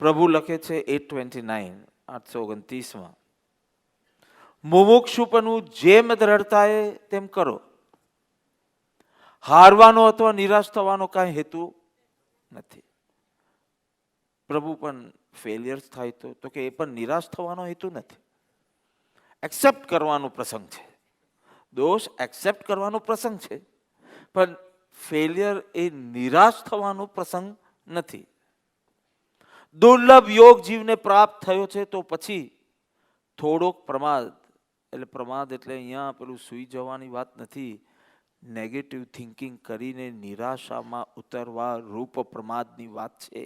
પ્રભુ લખે છે 829 829માં, મુમુક્ષુપનું જેમ દ્રઢતા એ તેમ કરો. હારવાનો અથવા નિરાશ થવાનો કાંઈ હેતુ નથી. પ્રભુ પણ ફેલિયર્સ થાય તો કે એ પણ નિરાશ થવાનો હેતુ નથી. એક્સેપ્ટ કરવાનો પ્રસંગ છે. દોષ એક્સેપ્ટ કરવાનો પ્રસંગ છે, પણ ફેલિયર એ નિરાશ થવાનો પ્રસંગ નથી. દુર્લભ યોગ જીવને પ્રાપ્ત થયો છે તો પછી થોડોક પ્રમાદ, એટલે પ્રમાદ એટલે અહીંયા પેલું સૂઈ જવાની વાત નથી, નેગેટિવ થિંકિંગ કરીને નિરાશામાં ઉતરવા રૂપ પ્રમાદની વાત છે.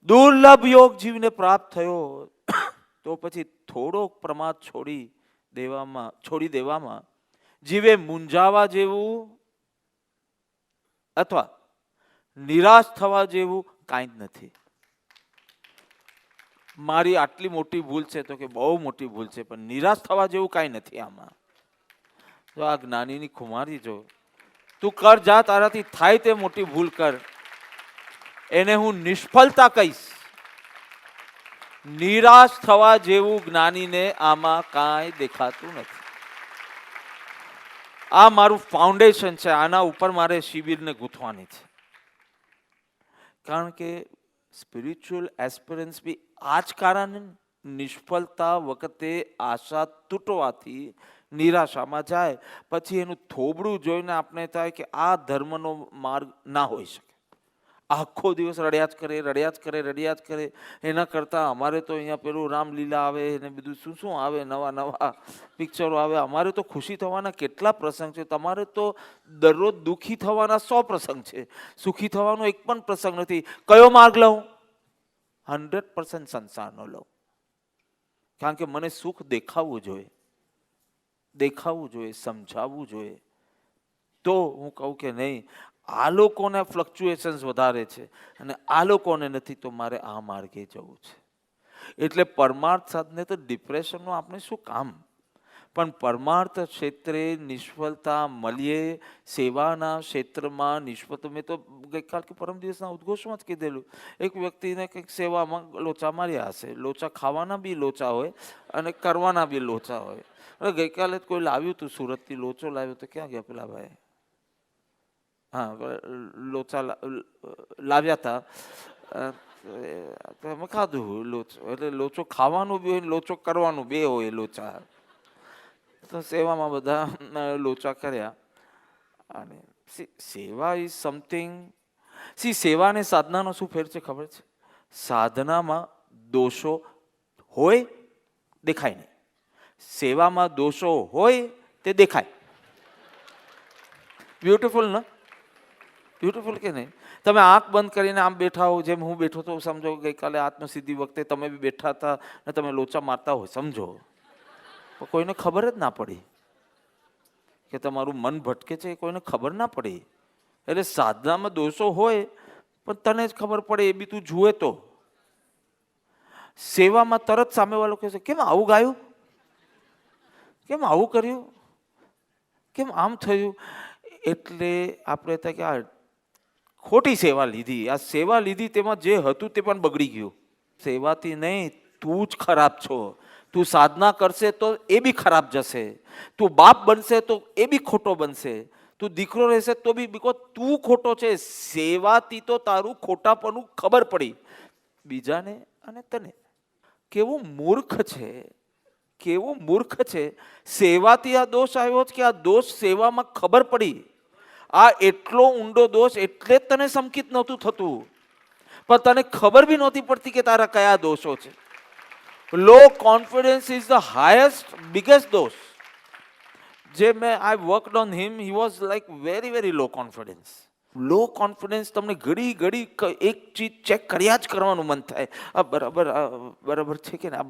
દુર્લભ યોગ જીવને પ્રાપ્ત થયો તો પછી થોડોક પ્રમાદ છોડી દેવામાં જીવે મૂંઝાવા જેવું અથવા નિરાશ થવા જેવું કાંઈ જ નથી. મારી આટલી મોટી ભૂલ છે તો કે બહુ મોટી ભૂલ છે, પણ નિરાશ થવા જેવું કાંઈ નથી આમાં. તો આ જ્ઞાનીની ખુમારી જો, તું કર જા, તારાથી થાય તે મોટી ભૂલ કર, એને હું નિષ્ફળતા કહીશ. નિરાશ થવા જેવું જ્ઞાનીને આમાં કાંઈ દેખાતું નથી. આ મારું ફાઉન્ડેશન છે, આના ઉપર મારે શિબિરને ગૂંથવાની છે. કારણ કે સ્પિરિચ્યુઅલ એસ્પિરન્સ બી આ જ કારણે નિષ્ફળતા વખતે આશા તૂટવાથી નિરાશામાં જાય. પછી એનું થોબડું જોઈને આપણે થાય કે આ ધર્મનો માર્ગ ના હોઈ શકે. આખો દિવસ રડ્યા જ કરે. એના કરતાં અમારે તો અહીંયા પેલું રામલીલા આવે ને બધું શું આવે, નવા પિક્ચરો આવે. અમારે તો ખુશી થવાના કેટલા પ્રસંગ છે, તમારે તો દરરોજ દુઃખી થવાના 100 પ્રસંગ છે, સુખી થવાનો એક પણ પ્રસંગ નથી. કયો માર્ગ લઉં? 100% સંસારનો લઉં. કારણ કે મને સુખ દેખાવું જોઈએ, સમજાવવું જોઈએ. તો હું કહું કે નહીં, આ લોકોને ફ્લક્ચ્યુએશન્સ વધારે છે અને આ લોકોને નથી, તો મારે આ માર્ગે જવું છે. એટલે પરમાર્થ સાધને તો ડિપ્રેશનનું આપણે શું કામ? પણ પરમાર્થ ક્ષેત્રે નિષ્ફળતા મળીએ, સેવાના ક્ષેત્રમાં નિષ્ફળતા. મેં તો ગઈકાલ કે પરમ દિવસના ઉદ્ઘોષમાં જ કીધેલું, એક વ્યક્તિને કંઈક સેવામાં લોચા માર્યા હશે. લોચા ખાવાના બી લોચા હોય અને કરવાના બી લોચા હોય. ગઈકાલે કોઈ લાવ્યું હતું, સુરતથી લોચો લાવ્યો તો, ક્યાં ગયા પેલા ભાઈ? હા, લોચા લાવ્યા હતા, અમે ખાધું લોચો. એટલે લોચો ખાવાનું બી હોય, લોચો કરવાનું બે હોય લોચા. તો સેવામાં બધા લોચા કર્યા. અને સેવા ઇઝ સમથિંગ. સેવા અને સાધનાનો શું ફેર છે ખબર છે? સાધનામાં દોષો હોય, દેખાય નહીં. સેવામાં દોષો હોય, તે દેખાય. બ્યુટીફુલ ને? બ્યુટીફુલ કે નહીં? તમે આંખ બંધ કરીને આમ બેઠા હો, જેમ હું બેઠો તો સમજો ગઈકાલે આત્મસિદ્ધિ વખતે તમે બી બેઠા હતા ને તમે લોચા મારતા હોય, સમજો. કોઈને ખબર જ ના પડી કે તમારું મન ભટકે છે, કોઈને ખબર ના પડી. એટલે સાધનામાં દોષો હોય પણ તને જ ખબર પડે, એ બી તું જુએ તો. સેવામાં તરત સામેવાળો કહે છે, કેમ આવું ગાયું, કેમ આવું કર્યું, કેમ આમ થયું. એટલે આપણે થાય કે આ ખોટી સેવા લીધી, આ સેવા લીધી તેમાં જે હતું તે પણ બગડી ગયું. સેવાથી નહીં, તું જ ખરાબ છો. તું સાધના કરશે તો એ બી ખરાબ જશે, તું બાપ બનશે તો એ બી ખોટો બનશે, તું દીકરો રહેશે તો બી, બીકોઝ તું ખોટો છે. સેવાથી તો તારું ખોટાપણું ખબર પડી બીજાને અને તને. કેવું મૂર્ખ છે, કેવું મૂર્ખ છે. સેવાથી આ દોષ આવ્યો છે કે આ દોષ સેવામાં ખબર પડી. આ એટલો ઊંડો દોષ એટલે જ તને સંકિત નહોતું થતું, પણ તને ખબર બી નહોતી પડતી કે તારા કયા દોષો છે. Low confidence is the highest biggest દોષ. જે મેં I worked on him, he was like very low confidence. Low confidence તમને ઘડી એક ચીજ ચેક કર્યા જ કરવાનું મન થાય, આ બરાબર છે કે ના.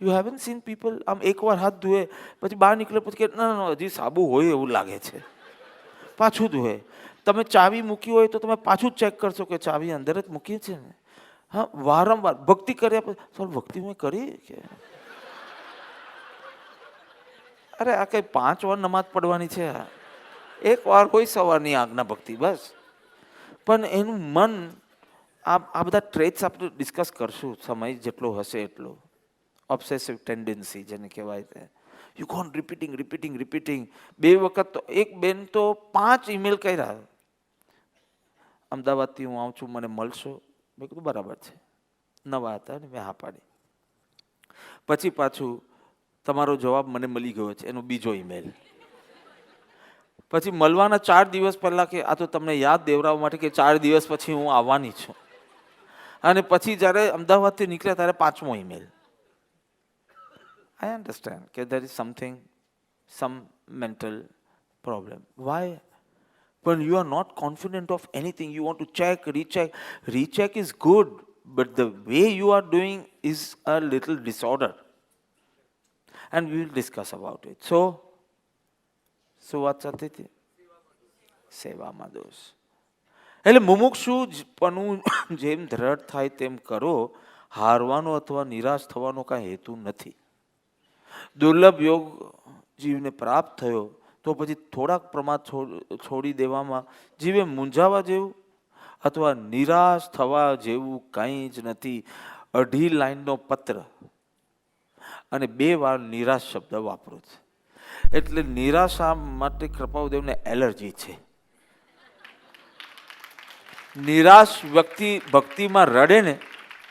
યુ હેવન સીન પીપલ આમ એકવાર હાથ ધોએ પછી બહાર નીકળે પછી કે ના હજી સાબુ હોય એવું લાગે છે, પાછું ધોએ. તમે ચાવી મૂકી હોય તો તમે પાછું ચેક કરશો કે ચાવી અંદર જ મૂકી છે ને. હા, વારંવાર ભક્તિ કર્યા પછી સર ભક્તિ મેં કરી કે અરે આ કઈ 5 વાર નમાઝ પડવાની છે, એક વાર કોઈ સવારની આજ્ઞા ભક્તિ બસ. પણ એનું મન આ બધા ટ્રેટ્સ આપણે ડિસ્કસ કરશું સમય જેટલો હશે એટલો. ઓબ્સેસિવ ટેન્ડન્સી જેને કહેવાય છે. You cone repeating. 2 વખત તો એક બેન તો 5 ઈમેલ કર્યા, અમદાવાદથી હું આવું છું, મને મળશો? મેં કીધું બરાબર છે, નવા હતા ને મેં હા પાડી. પછી પાછું તમારો જવાબ મને મળી ગયો છે, એનો બીજો ઈમેલ. પછી મળવાના 4 દિવસ પહેલા કે આ તો તમને યાદ દેવડાવવા માટે કે 4 દિવસ પછી હું આવવાની છું. અને પછી જ્યારે અમદાવાદથી નીકળ્યા ત્યારે 5મો email. I understand that there is some mental problem. Why? When you are not confident of anything, you want to check, recheck. Recheck is good, but the way you are doing is a little disorder. And we will discuss about it. So વાત ચાલતી હતી? સેવામાં દોષ. એટલે મુમુક્ષુપણું જેમ દ્રઢ થાય તેમ કરો, હારવાનો અથવા નિરાશ થવાનો કાંઈ હેતુ નથી. દુર્લભ યોગ જીવને પ્રાપ્ત થયો તો પછી થોડાક પ્રમાદ છોડી દેવામાં જીવે મૂંઝાવા જેવું અથવા નિરાશ થવા જેવું કંઈ જ નથી. 2.5 લાઈનનો પત્ર અને 2 વાર નિરાશ શબ્દ વાપરો છે. એટલે નિરાશા માટે કૃપાળુદેવને એલર્જી છે. નિરાશ વ્યક્તિ ભક્તિમાં રડે ને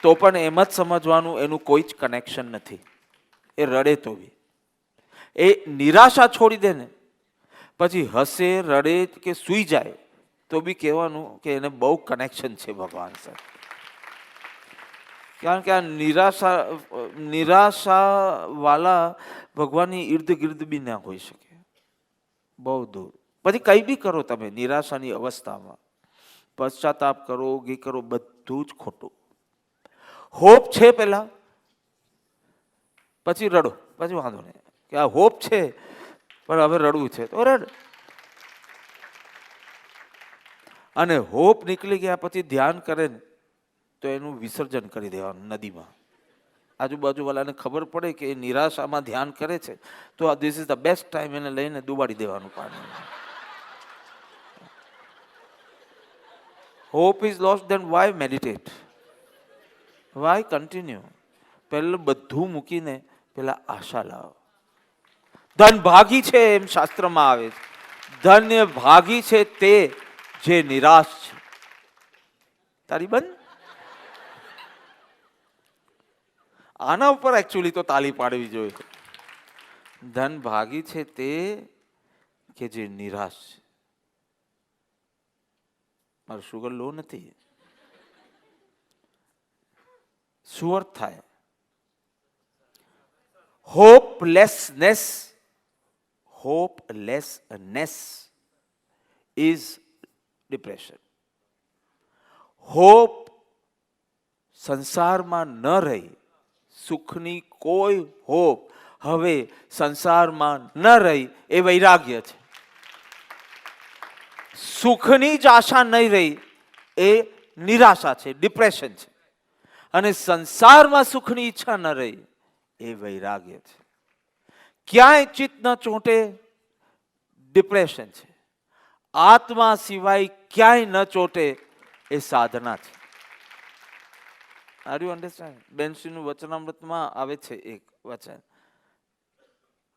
તો પણ એમ જ સમજવાનું એનું કોઈ જ કનેક્શન નથી. એ રડે તો બી, એ નિરાશા છોડી દે ને પછી હસે, રડે કે સૂઈ જાય તો બી કહેવાનું કે એને બહુ કનેક્શન છે ભગવાન સાથે. કારણ કે આ નિરાશાવાળા ભગવાનની ઇર્દ ગિર્દ બી ના હોઈ શકે, બહુ દૂર. પછી કંઈ બી કરો તમે નિરાશાની અવસ્થામાં, પશ્ચાતાપ કરો, ઘી કરો, બધું જ ખોટું. હોપ છે પહેલા, પછી રડો, પછી વાંધો નહીં કે આ હોપ છે પણ હવે રડવું છે તો રડ. અને હોપ નીકળી ગયા પછી ધ્યાન કરે ને તો એનું વિસર્જન કરી દેવાનું નદીમાં. આજુબાજુવાળાને ખબર પડે કે એ નિરાશામાં ધ્યાન કરે છે તો this is the best time, એને લઈને ડૂબાડી દેવાનું પાણી. Hope is lost, then why meditate, why continue? પહેલું બધું મૂકીને પેલા આશા લાવો. ધન ભાગી છે એમ શાસ્ત્રમાં આવે છે. ધન્ય ભાગી છે તે જે નિરાશ છે. તારી બંધ. આના ઉપર એકચ્યુઅલી તો તાલી પાડવી જોઈએ. ધન ભાગી છે તે કે જે નિરાશ છે. મારું શુગર લો નથી. શું અર્થ થાય? હોપલેસનેસ ઇઝ ડિપ્રેશન. હોપ સંસારમાં ન રહી, સુખની કોઈ હોપ હવે સંસારમાં ન રહી એ વૈરાગ્ય છે. સુખની જ આશા નહીં રહી એ નિરાશા છે, ડિપ્રેશન છે. અને સંસારમાં સુખની ઈચ્છા ન રહી એ વૈરાગ્ય છે. ક્યાંય ચિત્ત ન ચોંટે, ડિપ્રેશન છે. આત્મા સિવાય ક્યાંય ન ચોંટે એ સાધના છે. Are you understand? બેનશ્રીનું વચનામૃતમાં આવે છે એક વચન,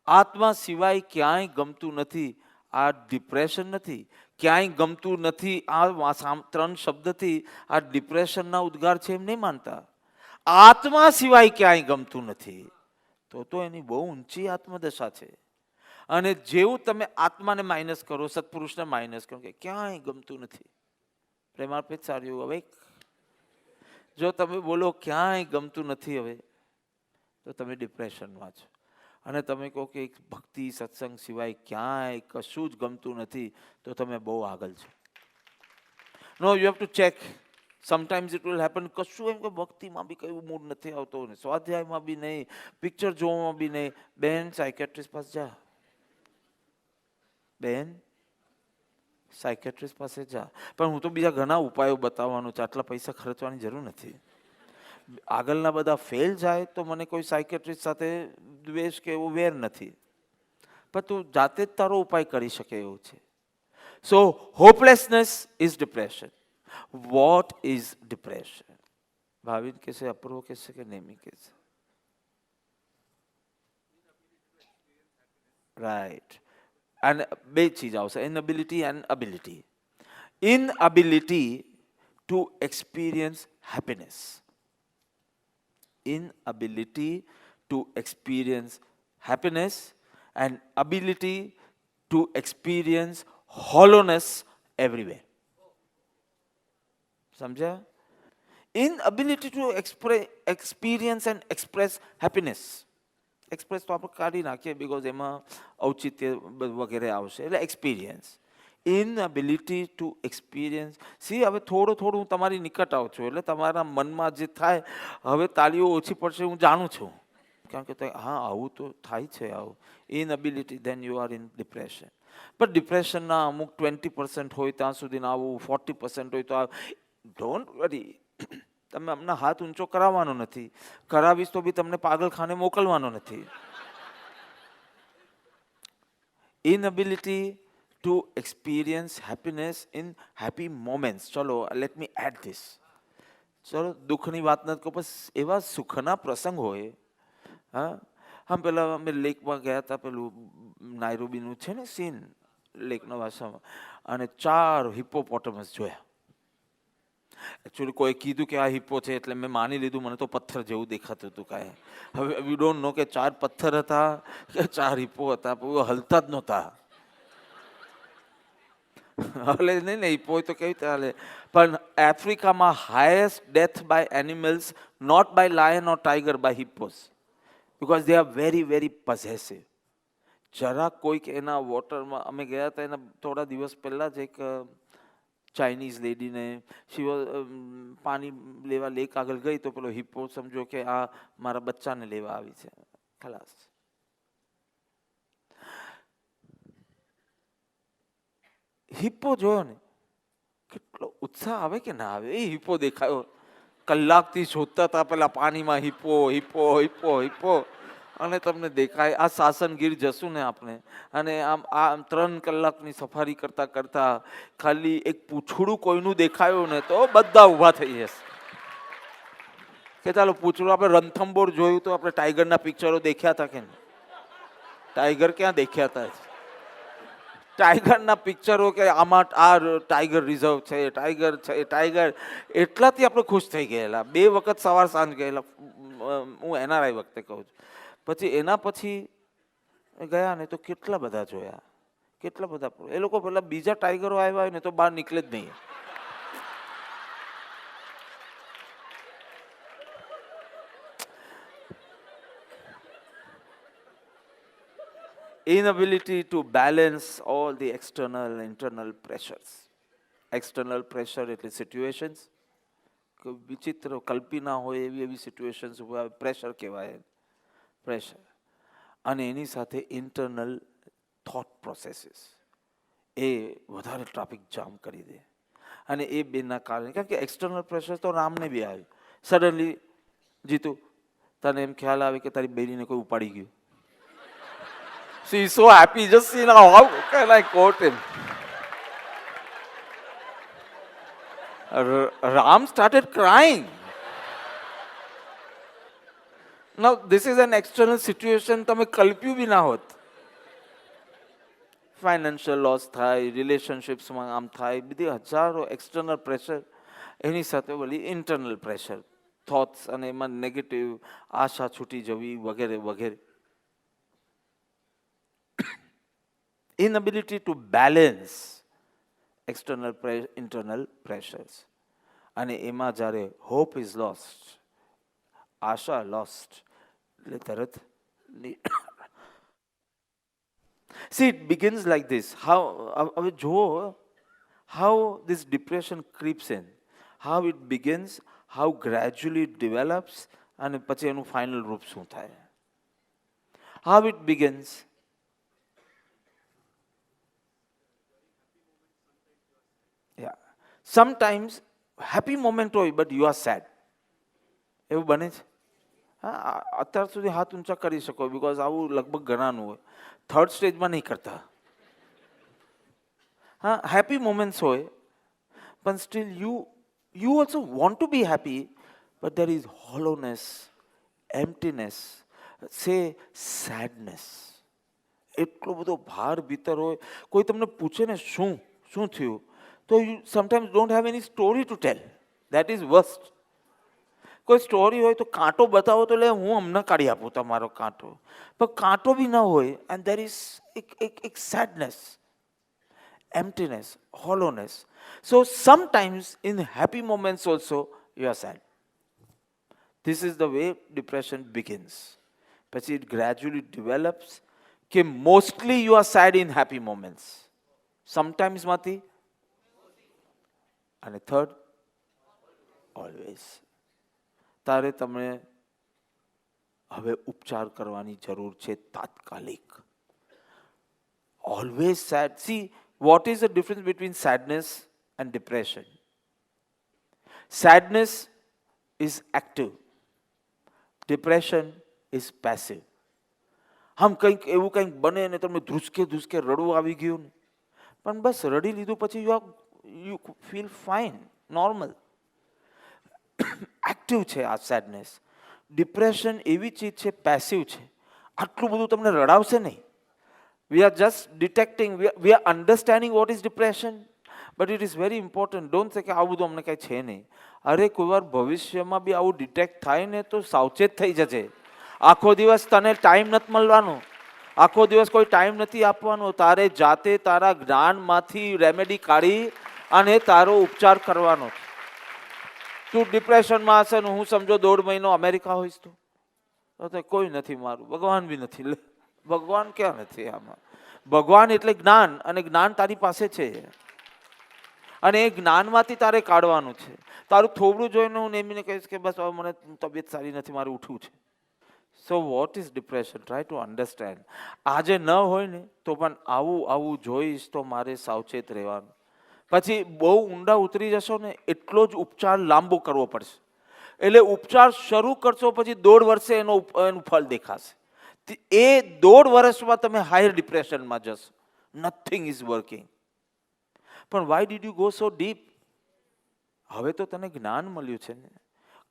આત્મા સિવાય ક્યાંય ગમતું નથી. આ ડિપ્રેશન નથી. ક્યાંય ગમતું નથી આ 3 શબ્દથી આ ડિપ્રેશનના ઉદ્ગાર છે એમ નહીં માનતા. આત્મા સિવાય ક્યાંય ગમતું નથી તો એની બહુ ઊંચી આત્મદશા છે. અને જેવું તમે આત્માને માઇનસ કરો, સત્પુરુષને માઇનસ કરો કે ક્યાંય ગમતું નથી, પ્રેમાર્પિત સાર્યું હવે. જો તમે બોલો ક્યાંય ગમતું નથી હવે તો તમે ડિપ્રેશનમાં છો. અને તમે કહો કે ભક્તિ સત્સંગ સિવાય ક્યાંય કશું જ ગમતું નથી તો તમે બહુ આગળ છો. No, you have to check. Sometimes it will happen કશું એમ કે ભક્તિમાં બી કયું મૂડ નથી આવતો ને સ્વાધ્યાયમાં બી નહીં, પિક્ચર જોવામાં બી નહીં. બેન સાયકેટ્રિસ્ટ પાસે જા, બેન સાયકેટ્રિસ્ટ પાસે જા. પણ હું તો બીજા ઘણા ઉપાયો બતાવવાનું છે, આટલા પૈસા ખર્ચવાની જરૂર નથી. આગળના બધા ફેલ જાય તો મને કોઈ સાયકેટ્રિસ્ટ સાથે દ્વેષ કે એવું વેર નથી, પણ તું જાતે જ તારો ઉપાય કરી શકે એવું છે. So hopelessness is depression. What is depression? Bhavin કહેશે, અપૂર્વ કહેશે કે નેમી કહેશે? રાઈટ. અને બે ચીજ આવશે, inability and ability. Inability to experience happiness. Inability to experience happiness and ability to experience hollowness everywhere. સમજ્યા? Inability to experience and express happiness. Express તો આપણે કાઢી નાખીએ બીકોઝ એમાં ઔચિત્ય વગેરે આવશે, એટલે experience. Inability to experience. See, હવે થોડું થોડું હું તમારી નિકટ આવું છું, એટલે તમારા મનમાં જે થાય, હવે તાલીઓ ઓછી પડશે હું જાણું છું, કારણ કે હા આવું તો થાય છે આવું. Inability, then you are in depression. પણ ડિપ્રેશનના અમુક 20% હોય ત્યાં સુધી આવું, 40% હોય તો ડોન્ટ વરી. તમે અમને હાથ ઊંચો કરાવવાનો નથી, કરાવીશ તો બી તમને પાગલખાને મોકલવાનો નથી. ઇનએબિલિટી to experience happiness in happy moments. ચલો, let me add this. ચલો, દુઃખની વાત નથી કહું, બસ એવા સુખના પ્રસંગ હોય. હા, પેલા અમે લેકમાં ગયા હતા, પેલું નાયરોબીનું છે ને સીન, લેકના ભાષામાં, અને 4 હિપ્પોપોટેમસ જોયા. એકચ્યુઅલી કોઈ કીધું કે આ હિપ્પો છે એટલે મેં માની લીધું, મને તો પથ્થર જેવું દેખાતું હતું કાંઈ. હવે વી ડોન્ટ નો કે 4 પથ્થર હતા કે 4 હિપ્પો હતા, હલતા જ નહોતા. હલે નહીં ને, હિપ્પો હોય તો કેવી રીતે હાલે? પણ આફ્રિકામાં highest death by animals, not by lion or tiger, by hippos, because they are very very possessive. જરાક કોઈક એના વોટરમાં, અમે ગયા હતા એના થોડા દિવસ પહેલાં જ, એક ચાઇનીઝ લેડીને શી પાણી લેવા લેક આગળ ગઈ તો પેલો હિપ્પો સમજો કે આ મારા બચ્ચાને લેવા આવી છે, ખલાસ. હિપ્પો જોયો ને, કેટલો ઉત્સાહ આવે કે ના આવે? એ હિપ્પો દેખાયો, કલાકથી શોધતા હતા પેલા પાણીમાં હિપ્પો હિપ્પો હિપ્પો હિપ્પો, અને તમને દેખાય. આ સાસનગીર જશું ને આપણે, અને આમ 3 કલાકની સફારી કરતા કરતા ખાલી એક પૂંછડું કોઈનું દેખાયું ને તો બધા ઊભા થઈ જશે કે ચાલો પૂંછડું. આપણે રણથંભોર જોયું તો આપણે ટાઈગરના પિક્ચરો દેખ્યા હતા કે ટાઈગર ક્યાં દેખ્યા હતા? ટાઈગરના પિક્ચરો કે આમાં આ ટાઈગર રિઝર્વ છે, ટાઈગર છે, ટાઈગર. એટલાથી આપણે ખુશ થઈ ગયેલા. 2 વખત સવાર સાંજ ગયેલા, હું એનઆરઆઈ વખતે કહું છું. પછી એના પછી ગયા ને તો કેટલા બધા જોયા, કેટલા બધા. એ લોકો પેલા બીજા ટાઈગરો આવ્યા હોય ને તો બહાર નીકળે જ નહીં. Inability to balance all the external and internal pressures. External pressure એટલે સિચ્યુએશન્સ, વિચિત્ર કલ્પી ના હોય એવી એવી સિચ્યુએશન્સ પ્રેશર કહેવાય, પ્રેશર. અને એની સાથે ઇન્ટરનલ થોટ પ્રોસેસીસ, એ વધારે ટ્રાફિક જામ કરી દે. અને એ બેના કારણે, કારણ કે એક્સટર્નલ પ્રેશર તો રામને બી આવ્યું. સડનલી જીતું, તને એમ ખ્યાલ આવે કે તારી બેરીને કોઈ ઉપાડી ગયું. She is so happy, just see now, how can I quote him? Ram started crying. Now this is an external situation, તમે કલ્પ્યું બી ના હોત. ફાઇનાન્શિયલ લોસ થાય, રિલેશનશિપ્સમાં આમ થાય, બધી હજારો એક્સટર્નલ પ્રેશર, એની સાથે બોલી ઇન્ટરનલ પ્રેશર, થોટ્સ, અને એમાં નેગેટિવ આશા છૂટી જવી વગેરે વગેરે. Inability to balance external internal pressures. અને એમાં જ્યારે hope is lost, Asha lost, એટલે તરત see, it begins like this. હવે જુઓ how this depression creeps in, how it begins, how gradually it develops, અને પછી એનું ફાઇનલ રૂપ શું થાય. How it begins. Sometimes happy moment હોય બટ યુ આર સેડ, એવું બને છે. હા, અત્યાર સુધી હાથ ઊંચા કરી શકો, બિકોઝ આવું લગભગ ઘણાનું હોય. 3rd સ્ટેજમાં નહીં કરતા. હા, હેપી મોમેન્ટ્સ હોય પણ still you also want to be happy, but there is hollowness, emptiness, say sadness. એટલો બધો ભાર ભીતર હોય. કોઈ તમને પૂછે ને શું શું થયું, તો you sometimes don't have any story to tell. That is worst. કોઈ સ્ટોરી હોય તો કાંટો બતાવો તો લે હું હમણાં કાઢી આપું તમારો કાંટો, પણ કાંટો બી ન હોય એન્ડ દેર ઇઝ એક sadness, emptiness, hollowness. So sometimes in happy moments also you are sad. This is the way depression begins. But it gradually develops. कि mostly you are sad in happy moments. Sometimes mati. And third, always. તારે તમે હવે ઉપચાર કરવાની જરૂર છે તાત્કાલિક. Always sad. See, what is the difference between sadness and depression? Sadness is active. Depression is passive. આમ કંઈક એવું કંઈક બને ને તમને ધ્રુસકે ધ્રુસકે રડવું આવી ગયું ને, પણ બસ રડી લીધું પછી you feel fine, normal. Active છે આ સેડનેસ. ડિપ્રેશન એવી ચીજ છે, પેસિવ છે. આટલું બધું તમને રડાવશે નહીં. We are just detecting, we are understanding what is depression, but it is very important. Don't say કે આવું બધું અમને કાંઈ છે નહીં. અરે કોઈ વાર ભવિષ્યમાં બી આવું ડિટેક્ટ થાય ને તો સાવચેત થઈ જજે. આખો દિવસ તને ટાઈમ નથી મળવાનો, આખો દિવસ કોઈ ટાઈમ નથી આપવાનો. તારે જાતે તારા જ્ઞાનમાંથી રેમેડી કાઢી અને તારો ઉપચાર કરવાનો. તું ડિપ્રેશનમાં હશે ને હું સમજો 1.5 મહિનો અમેરિકા હોઈશ તો કોઈ નથી મારું, ભગવાન બી નથી. લે ભગવાન ક્યાં નથી આમાં? ભગવાન એટલે જ્ઞાન, અને જ્ઞાન તારી પાસે છે અને એ જ્ઞાનમાંથી તારે કાઢવાનું છે. તારું થોડું જોઈને હું નેમીને કહીશ કે બસ હવે મને તબિયત સારી નથી, મારે ઉઠવું છે. So what is depression? Try to understand. આજે ન હોય ને તો પણ આવું જોઈશ તો મારે સાવચેત રહેવાનું. પછી બહુ ઊંડા ઉતરી જશો ને એટલો જ ઉપચાર લાંબો કરવો પડશે. એટલે ઉપચાર શરૂ કરશો પછી 1.5 વર્ષે એનું ફળ દેખાશે. એ 1.5 વર્ષમાં તમે હાયર ડિપ્રેશનમાં જશો. Nothing is working. પણ why did you go so deep? હવે તો તને જ્ઞાન મળ્યું છે ને.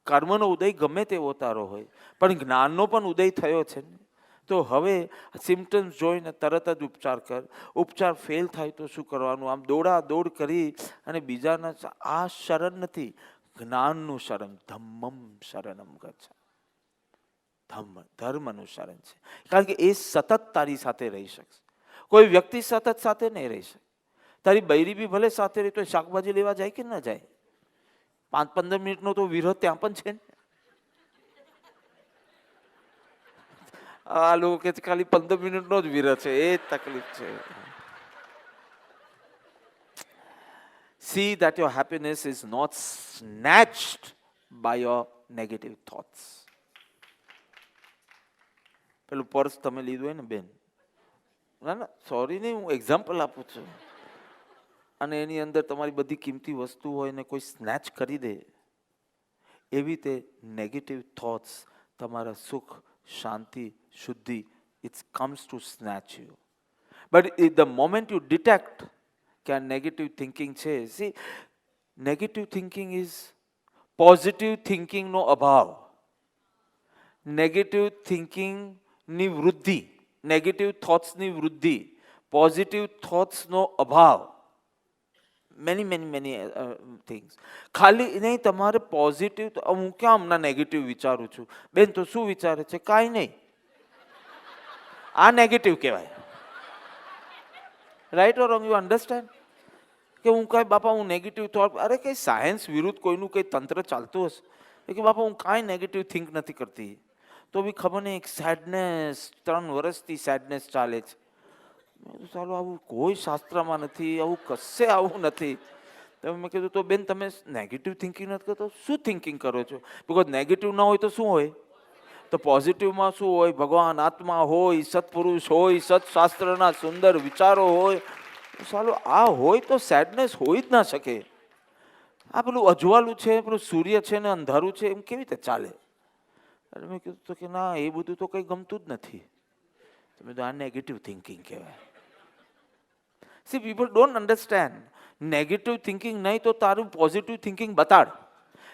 કર્મનો ઉદય ગમે તેવો તારો હોય, પણ જ્ઞાનનો પણ ઉદય થયો છે ને. તો હવે સિમ્ટમ્સ જોઈને તરત જ ઉપચાર કર. ઉપચાર ફેલ થાય તો શું કરવાનું? આમ દોડ કરી અને બીજાના આ શરણ નથી, જ્ઞાનનું શરણ. ધમ્મમ શરણમ ગચ્છ. ધર્મનું શરણ છે. કારણ કે એ સતત તારી સાથે રહી શકશે. કોઈ વ્યક્તિ સતત સાથે નહીં રહી શકે. તારી બૈરી બી ભલે સાથે રહી તો શાકભાજી લેવા જાય કે ન જાય? 5-15 મિનિટનો તો વિરોધ ત્યાં પણ છે ને. આ લોકો કે ખાલી 15 મિનિટનો જ વિરોધ છે, એ જ તકલીફ છે. See that your happiness is not snatched by your negative thoughts. પેલું પર્સ તમે લીધું હોય ને બેન, ના સોરી નહીં, હું એક્ઝામ્પલ આપું છું, અને એની અંદર તમારી બધી કિંમતી વસ્તુ હોય ને કોઈ સ્નેચ કરી દે, એવી રીતે નેગેટિવ થોટ્સ તમારા સુખ, શાંતિ, શુદ્ધિ, it comes to snatch you. But the moment you detect કે આ નેગેટિવ થિંકિંગ છે, see negative thinking is positive થિંકિંગનો અભાવ. નેગેટિવ થિંકિંગની વૃદ્ધિ, નેગેટિવ થોટ્સની વૃદ્ધિ, પોઝિટિવ થોટ્સનો અભાવ. Many things. ખાલી નહીં તમારે પોઝિટિવ, હું ક્યાં હમણાં નેગેટિવ વિચારું છું બેન, તો શું વિચારે છે? કાંઈ નહીં. આ નેગેટિવ કહેવાય. Right or wrong? You understand? કે હું કાંઈ બાપા હું નેગેટિવ થોટ, અરે કંઈ સાયન્સ વિરુદ્ધ કોઈનું કંઈ તંત્ર ચાલતું હશે કે બાપા હું કાંઈ નેગેટિવ થિંક નથી કરતી, તો બી ખબર નહીં એક સેડનેસ, 3 વર્ષથી સેડનેસ ચાલે છે. ચાલો આવું કોઈ શાસ્ત્રમાં નથી, આવું કશે આવું નથી. તો મેં કીધું તો બેન તમે નેગેટિવ થિંકિંગ નથી કરતો, શું થિંકિંગ કરો છો? બિકોઝ નેગેટિવ ના હોય તો શું હોય? તો પોઝિટિવમાં શું હોય? ભગવાન, આત્મા હોય, સત્પુરુષ હોય, સત્શાસ્ત્રના સુંદર વિચારો હોય. ચાલો આ હોય તો સેડનેસ હોય જ ના શકે. આ પેલું અજવાળું છે, પેલું સૂર્ય છે ને અંધારું છે, એમ કેવી રીતે ચાલે? એટલે મેં કીધું તો કે ના, એ બધું તો કંઈ ગમતું જ નથી. તો મેં કીધું આ નેગેટિવ થિંકિંગ કહેવાય. See, people don't understand. Negative thinking નહીં તો તારું પોઝિટિવ થિંકિંગ બતાડ.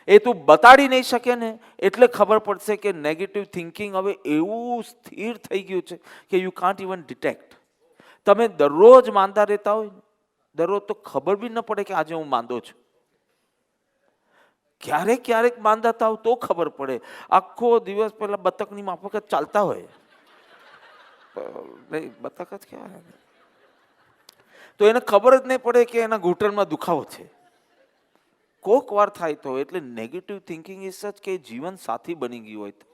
એ તું બતાડી નહીં શકે ને એટલે ખબર પડશે કે નેગેટિવ થિંકિંગ હવે એવું સ્થિર થઈ ગયું છે કે યુ કાન્ટ ઇવન ડિટેક્ટ. તમે દરરોજ માંદા રહેતા હોય દરરોજ તો ખબર બી ન પડે કે આજે હું માંદો છું. ક્યારેક ક્યારેક માંદા થાવ તો ખબર પડે. આખો દિવસ પહેલા બતકની માફક ચાલતા હોય નહીં, બતક જ કહેવાય, તો એને ખબર જ નહીં પડે કે એના ઘૂંટણમાં દુખાવો છે. કોક વાર થાય તો. એટલે નેગેટિવ થિંકિંગ ઇઝ સચ કે જીવન સાથી બની ગયું હોય તો.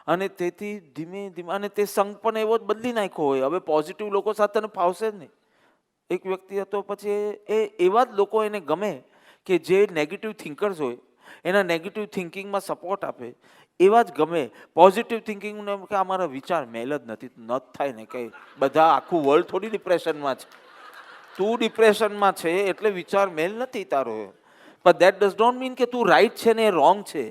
અને તેથી ધીમે ધીમે અને તે સંગ પણ એવો જ બદલી નાખ્યો હોય. હવે પોઝિટિવ લોકો સાથે તને ફાવશે જ નહીં. એક વ્યક્તિ હતો, પછી એ એવા જ લોકો એને ગમે કે જે નેગેટિવ થિંકર્સ હોય એના નેગેટિવ થિંકિંગમાં સપોર્ટ આપે, એવા જ ગમે. પોઝિટિવ થિંકિંગને કે અમારા વિચાર મેલ જ નથી, ન જ થાય ને કંઈ. બધા આખું વર્લ્ડ થોડી ડિપ્રેશનમાં છે. તું ડિપ્રેશનમાં છે એટલે વિચાર મેલ નથી તારો. પણ દેટ ડઝ ડોન્ટ મીન કે તું રાઈટ છે ને એ રોંગ છે.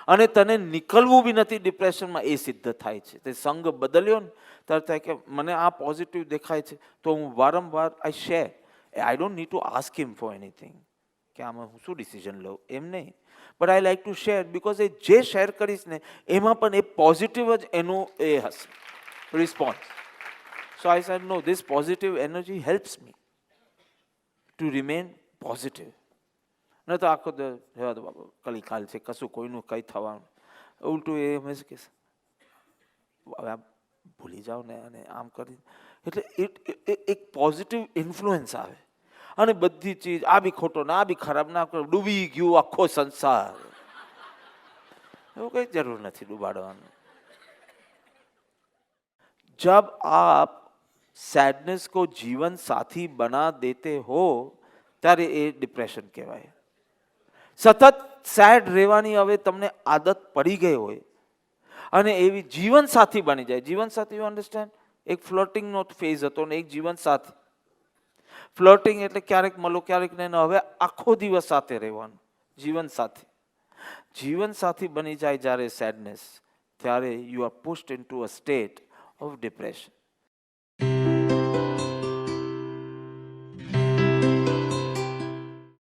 અને તને નીકળવું બી નથી ડિપ્રેશનમાં, એ સિદ્ધ થાય છે. તે સંગ બદલ્યો ને ત્યારે થાય કે મને આ પોઝિટિવ દેખાય છે તો હું વારંવાર I share. I don't need to ask him for anything કે આમાં હું શું ડિસિઝન લઉં, એમ નહીં. But I like to share because એ જે શેર કરીશ ને એમાં પણ એ પોઝિટિવ જ એનું એ હશે response. So I said no, this positive energy helps me to remain positive. ન તો આખો રહેવા દો બાબા, કલી કાલ છે, કશું કોઈનું કંઈ થવાનું. ઉલટું એ હંમેશા કે હવે આમ ભૂલી જાઓ ને અને આમ કરી. એટલે એક પોઝિટિવ ઇન્ફ્લુઅન્સ આવે અને બધી ચીજ આ બી ખોટો ને આ બી ખરાબ ના કરો, ડૂબી ગયું આખો સંસાર. એવું કંઈ જરૂર નથી ડૂબાડવાનું. जब आप सैडनेस को जीवन साथी बना देते हो ત્યારે એ ડિપ્રેશન કહેવાય. સતત સેડ રહેવાની હવે તમને આદત પડી ગઈ હોય અને એવી જીવન સાથી બની જાય. જીવન સાથી, યુ અન્ડરસ્ટેન્ડ? એક ફ્લર્ટિંગનો ફેઝ હતો ને એક જીવન સાથી. ફ્લર્ટિંગ એટલે ક્યારેક મળો ક્યારેક નહીં, હવે આખો દિવસ સાથે રહેવાનું. જીવન સાથી. જીવન સાથી બની જાય જ્યારે સેડનેસ, ત્યારે you are pushed into a state of depression.